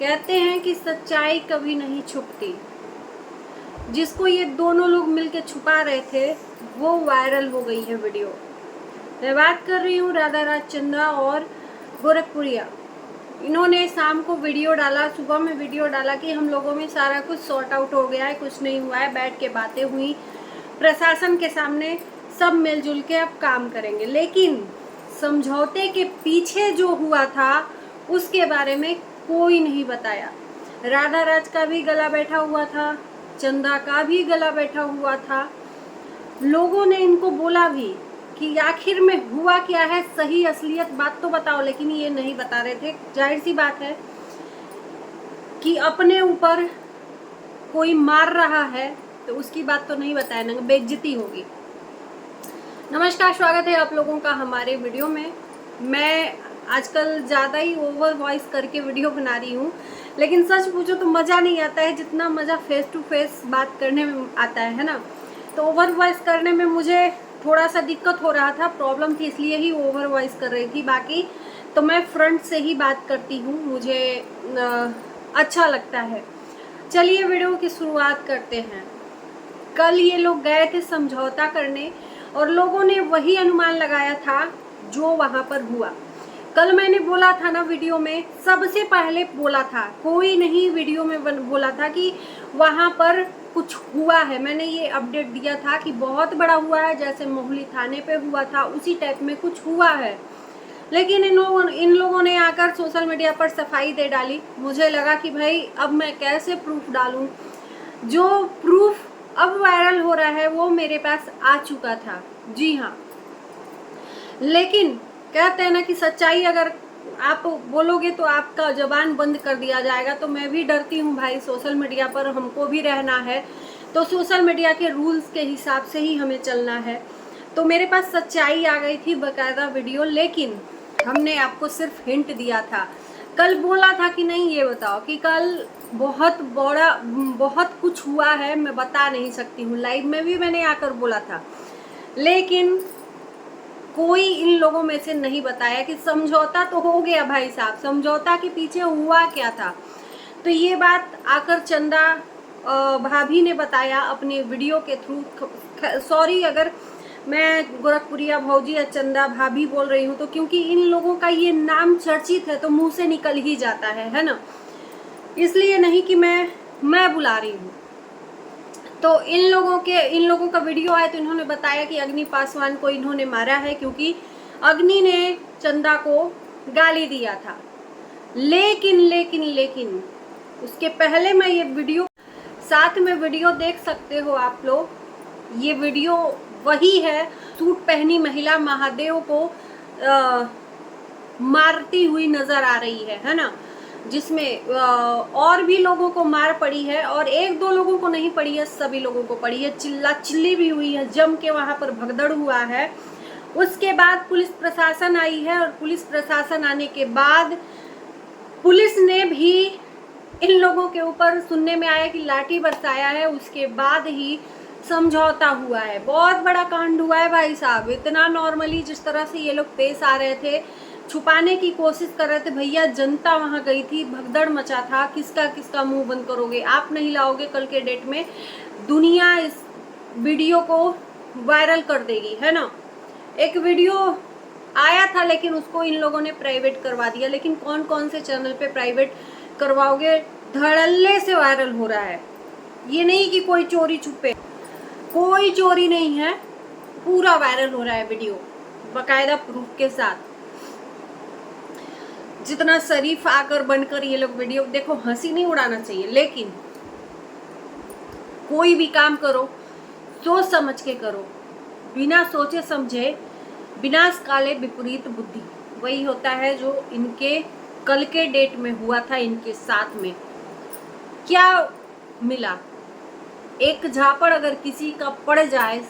कहते हैं कि सच्चाई कभी नहीं छुपती। जिसको ये दोनों लोग मिलके छुपा रहे थे वो वायरल हो गई है वीडियो। मैं बात कर रही हूँ राधा राज चंदा और गोरखपुरिया। इन्होंने शाम को वीडियो डाला, सुबह में वीडियो डाला कि हम लोगों में सारा कुछ सॉर्ट आउट हो गया है, कुछ नहीं हुआ है, बैठ के बातें हुई, प्रशासन के सामने सब मिलजुल के अब काम करेंगे। लेकिन समझौते के पीछे जो हुआ था उसके बारे में कोई नहीं बताया। राधा राज का भी गला बैठा हुआ था, चंदा का भी गला बैठा हुआ था। लोगों ने इनको बोला भी कि आखिर में हुआ क्या है, सही असलियत बात तो बताओ, लेकिन ये नहीं बता रहे थे। जाहिर सी बात है कि अपने ऊपर कोई मार रहा है तो उसकी बात तो नहीं बताया ना, बेइज्जती होगी। नमस्कार, स्वागत है आप लोगों का हमारे वीडियो में। मैं आजकल ज़्यादा ही ओवर वॉइस करके वीडियो बना रही हूँ, लेकिन सच पूछो तो मज़ा नहीं आता है जितना मज़ा फेस टू फेस बात करने में आता है ना। तो ओवर वॉइस करने में मुझे थोड़ा सा दिक्कत हो रहा था, प्रॉब्लम थी, इसलिए ही ओवर वॉइस कर रही थी। बाकी तो मैं फ्रंट से ही बात करती हूँ, मुझे अच्छा लगता है। चलिए वीडियो की शुरुआत करते हैं। कल ये लोग गए थे समझौता करने और लोगों ने वही अनुमान लगाया था जो वहां पर हुआ। कल मैंने बोला था ना वीडियो में, सबसे पहले बोला था, कोई नहीं वीडियो में बोला था कि वहां पर कुछ हुआ है। मैंने ये अपडेट दिया था कि बहुत बड़ा हुआ है, जैसे मोहली थाने पे हुआ था उसी टाइप में कुछ हुआ है। लेकिन इन लोगों ने आकर सोशल मीडिया पर सफाई दे डाली। मुझे लगा कि भाई अब मैं कैसे प्रूफ डालूं। जो प्रूफ अब वायरल हो रहा है वो मेरे पास आ चुका था। जी हाँ, लेकिन कहते हैं ना कि सच्चाई अगर आप बोलोगे तो आपका जबान बंद कर दिया जाएगा। तो मैं भी डरती हूँ भाई, सोशल मीडिया पर हमको भी रहना है तो सोशल मीडिया के रूल्स के हिसाब से ही हमें चलना है। तो मेरे पास सच्चाई आ गई थी, बकायदा वीडियो। लेकिन हमने आपको सिर्फ हिंट दिया था। कल बोला था कि नहीं, ये बताओ कि कल बहुत बड़ा बहुत कुछ हुआ है, मैं बता नहीं सकती हूँ। लाइव में भी मैंने आकर बोला था, लेकिन कोई इन लोगों में से नहीं बताया कि समझौता तो हो गया भाई साहब, समझौता के पीछे हुआ क्या था। तो ये बात आकर चंदा भाभी ने बताया अपने वीडियो के थ्रू। सॉरी अगर मैं गोरखपुरिया भौजी या चंदा भाभी बोल रही हूँ तो, क्योंकि इन लोगों का ये नाम चर्चित है तो मुंह से निकल ही जाता है ना, इसलिए नहीं कि मैं बुला रही हूँ। तो इन लोगों का वीडियो आया तो इन्होंने बताया कि अग्नि पासवान को इन्होंने मारा है क्योंकि अग्नि ने चंदा को गाली दिया था। लेकिन उसके पहले मैं ये वीडियो साथ में वीडियो देख सकते हो आप लोग। ये वीडियो वही है, सूट पहनी महिला महादेव को मारती हुई नजर आ रही है ना, जिसमें और भी लोगों को मार पड़ी है और एक दो लोगों को नहीं पड़ी है, सभी लोगों को पड़ी है। चिल्ला चिल्ली भी हुई है, जम के वहां पर भगदड़ हुआ है। उसके बाद पुलिस प्रशासन आई है और पुलिस प्रशासन आने के बाद पुलिस ने भी इन लोगों के ऊपर, सुनने में आया कि लाठी बरसाया है। उसके बाद ही समझौता हुआ है। बहुत बड़ा कांड हुआ है भाई साहब। इतना नॉर्मली जिस तरह से ये लोग पेश आ रहे थे, छुपाने की कोशिश कर रहे थे, भैया जनता वहां गई थी, भगदड़ मचा था। किसका किसका मुंह बंद करोगे आप, नहीं लाओगे। कल के डेट में दुनिया इस वीडियो को वायरल कर देगी, है ना। एक वीडियो आया था लेकिन उसको इन लोगों ने प्राइवेट करवा दिया। लेकिन कौन कौन से चैनल पे प्राइवेट करवाओगे, धड़ल्ले से वायरल हो रहा है। ये नहीं कि कोई चोरी छुपे, कोई चोरी नहीं है, पूरा वायरल हो रहा है वीडियो बकायदा प्रूफ के साथ। जितना शरीफ आकर बनकर ये लोग वीडियो देखो, हंसी नहीं उड़ाना चाहिए, लेकिन कोई भी काम करो सोच समझ के करो, बिना सोचे समझे। विनाश काले विपरीत बुद्धि, वही होता है जो इनके कल के डेट में हुआ था। इनके साथ में क्या मिला, एक झापड़ अगर किसी का पड़ जाए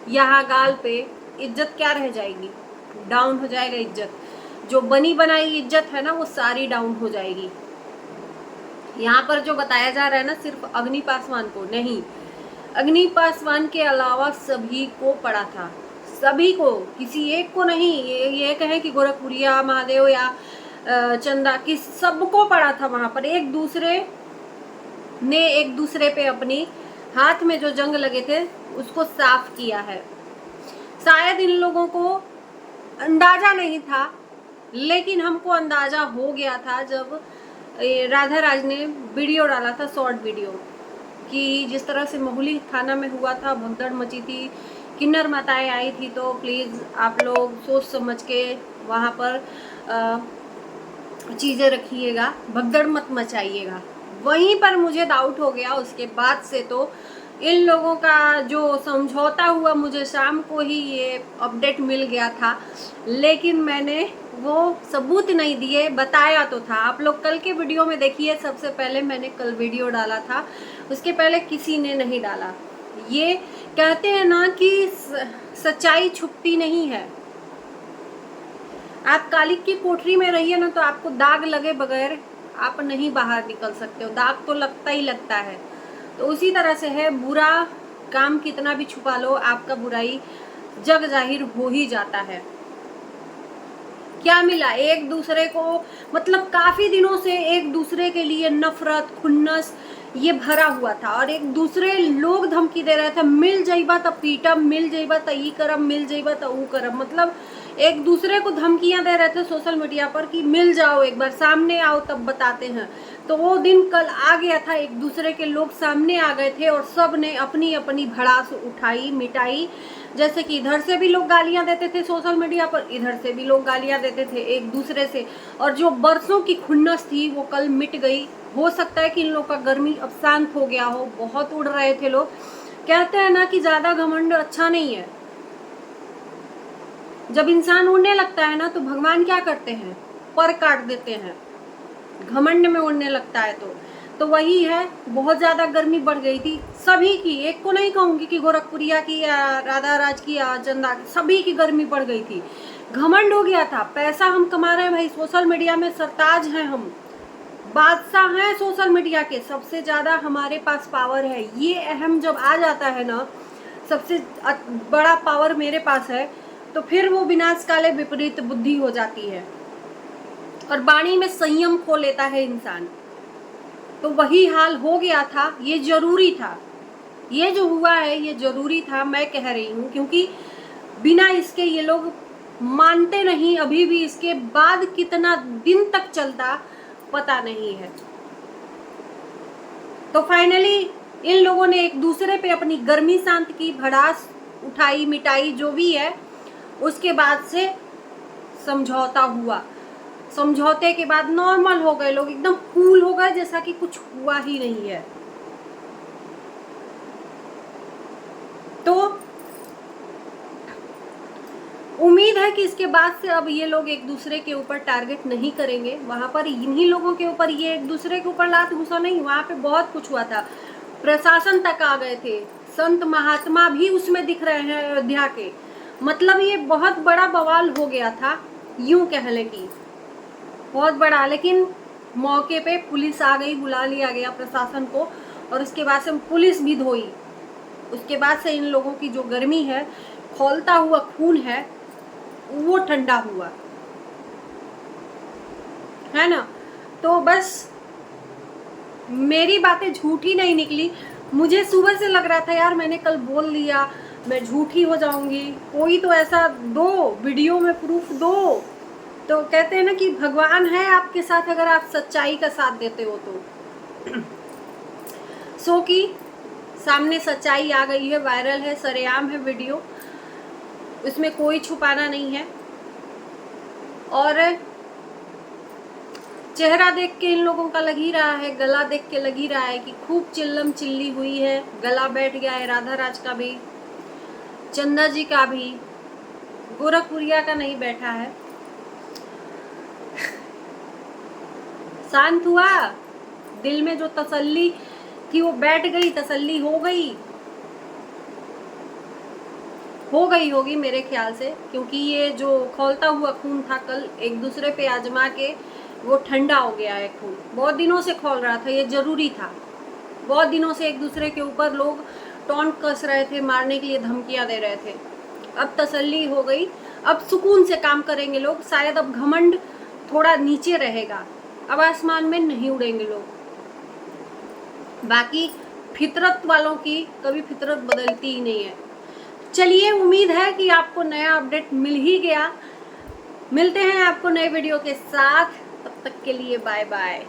यहाँ गाल पे, इज्जत क्या रह जाएगी, डाउन हो जाएगा इज्जत। जो बनी बनाई इज्जत है ना वो सारी डाउन हो जाएगी। यहाँ पर जो बताया जा रहा है ना, सिर्फ अग्नि पासवान को नहीं, अग्नि पासवान के अलावा सभी को पड़ा था, सभी को, किसी एक को नहीं। ये कहें कि गोरखपुरिया महादेव या चंदा की, सबको पड़ा था वहां पर। एक दूसरे ने एक दूसरे पे अपनी हाथ में जो जंग लगे थे उसको साफ किया है। शायद इन लोगों को अंदाजा नहीं था, लेकिन हमको अंदाजा हो गया था जब राधा राज ने वीडियो डाला था, शॉर्ट वीडियो, कि जिस तरह से मोहली थाना में हुआ था, भगदड़ मची थी, किन्नर माताएं आई थी, तो प्लीज़ आप लोग सोच समझ के वहाँ पर चीज़ें रखिएगा, भगदड़ मत मचाइएगा। वहीं पर मुझे डाउट हो गया। उसके बाद से तो इन लोगों का जो समझौता हुआ, मुझे शाम को ही ये अपडेट मिल गया था, लेकिन मैंने वो सबूत नहीं दिए, बताया तो था। आप लोग कल के वीडियो में देखिए, सबसे पहले मैंने कल वीडियो डाला था, उसके पहले किसी ने नहीं डाला। ये कहते हैं ना कि सच्चाई छुपती नहीं है। आप कालिक की कोठरी में रहिए ना, तो आपको दाग लगे बगैर आप नहीं बाहर निकल सकते हो, दाग तो लगता ही लगता है। तो उसी तरह से है, बुरा काम कितना भी छुपा लो, आपका बुराई जग जाहिर हो ही जाता है। क्या मिला एक दूसरे को, मतलब काफी दिनों से एक दूसरे के लिए नफरत, खुन्नस ये भरा हुआ था, और एक दूसरे लोग धमकी दे रहे थे, मिल जाइबा त पीटम, मिल जाइबा त ई करम, मिल जाइबा त ऊ करम। मतलब एक दूसरे को धमकियां दे रहे थे सोशल मीडिया पर कि मिल जाओ, एक बार सामने आओ तब बताते हैं। तो वो दिन कल आ गया था, एक दूसरे के लोग सामने आ गए थे और सब ने अपनी अपनी भड़ास उठाई, मिटाई। जैसे कि इधर से भी लोग गालियां देते थे सोशल मीडिया पर, इधर से भी लोग गालियां देते थे एक दूसरे से, और जो बरसों की खुन्नस थी वो कल मिट गई। हो सकता है कि इन लोग का गर्मी अब शांत हो गया हो, बहुत उड़ रहे थे लोग। कहते हैं ना कि ज्यादा घमंड अच्छा नहीं है। जब इंसान उड़ने लगता है ना, तो भगवान क्या करते हैं, पर काट देते हैं, घमंड में उड़ने लगता है। तो वही है, बहुत ज्यादा गर्मी बढ़ गई थी सभी की, एक को नहीं कहूंगी कि गोरखपुरिया की या राधा राज की या चंदा की, सभी की गर्मी बढ़ गई थी, घमंड हो गया था। पैसा हम कमा रहे हैं भाई, सोशल मीडिया में सरताज हैं, हम बादशाह हैं सोशल मीडिया के, सबसे ज्यादा हमारे पास पावर है। ये अहम जब आ जाता है ना, सबसे बड़ा पावर मेरे पास है, तो फिर वो विनाश काले विपरीत बुद्धि हो जाती है और वाणी में संयम खो लेता है इंसान। तो वही हाल हो गया था, ये जरूरी था, ये जो हुआ है ये जरूरी था, मैं कह रही हूँ, क्योंकि बिना इसके ये लोग मानते नहीं। अभी भी इसके बाद कितना दिन तक चलता पता नहीं है। तो फाइनली इन लोगों ने एक दूसरे पे अपनी गर्मी शांत की, भड़ास उठाई, मिटाई, जो भी है। उसके बाद से समझौता हुआ, समझौते के बाद नॉर्मल हो गए लोग, एकदम कूल हो गए, जैसा कि कुछ हुआ ही नहीं है। तो उम्मीद है कि इसके बाद से अब ये लोग एक दूसरे के ऊपर टारगेट नहीं करेंगे। वहां पर इन्हीं लोगों के ऊपर, ये एक दूसरे के ऊपर लात घुसा नहीं, वहां पे बहुत कुछ हुआ था, प्रशासन तक आ गए थे, संत महात्मा भी उसमें दिख रहे हैं अयोध्या के। मतलब ये बहुत बड़ा बवाल हो गया था, यूं कह ले कि बहुत बड़ा। लेकिन मौके पे पुलिस आ गई, बुला लिया गया प्रशासन को, और उसके बाद से पुलिस भी धोई। उसके बाद से इन लोगों की जो गर्मी है, खौलता हुआ खून है, वो ठंडा हुआ है ना। तो बस मेरी बातें झूठी नहीं निकली। मुझे सुबह से लग रहा था यार, मैंने कल बोल दिया, मैं झूठी हो जाऊंगी, कोई तो ऐसा दो, वीडियो में प्रूफ दो। तो कहते हैं ना कि भगवान है आपके साथ अगर आप सच्चाई का साथ देते हो तो। सो कि सामने सच्चाई आ गई है, वायरल है, सरेआम है वीडियो, इसमें कोई छुपाना नहीं है। और चेहरा देख के इन लोगों का लग ही रहा है, गला देख के लग ही रहा है कि खूब चिल्लम चिल्ली हुई है, गला बैठ गया है राधा राज का भी, चंदा जी का भी, गोरखपुरिया का नहीं बैठा है। शांत हुआ, दिल में जो तसल्ली थी वो बैठ गई, तसल्ली हो गई होगी मेरे ख्याल से, क्योंकि ये जो खौलता हुआ खून था कल एक दूसरे पे आजमा के, वो ठंडा हो गया है खून। बहुत दिनों से खौल रहा था, ये जरूरी था। बहुत दिनों से एक दूसरे के ऊपर लोग टॉन्ट कस रहे थे, मारने के लिए धमकियां दे रहे थे। अब तसल्ली हो गई, अब सुकून से काम करेंगे लोग। शायद अब घमंड थोड़ा नीचे रहेगा, अब आसमान में नहीं उड़ेंगे लोग। बाकी फितरत वालों की कभी फितरत बदलती ही नहीं है। चलिए, उम्मीद है कि आपको नया अपडेट मिल ही गया। मिलते हैं आपको नए वीडियो के साथ, तब तक के लिए बाय बाय।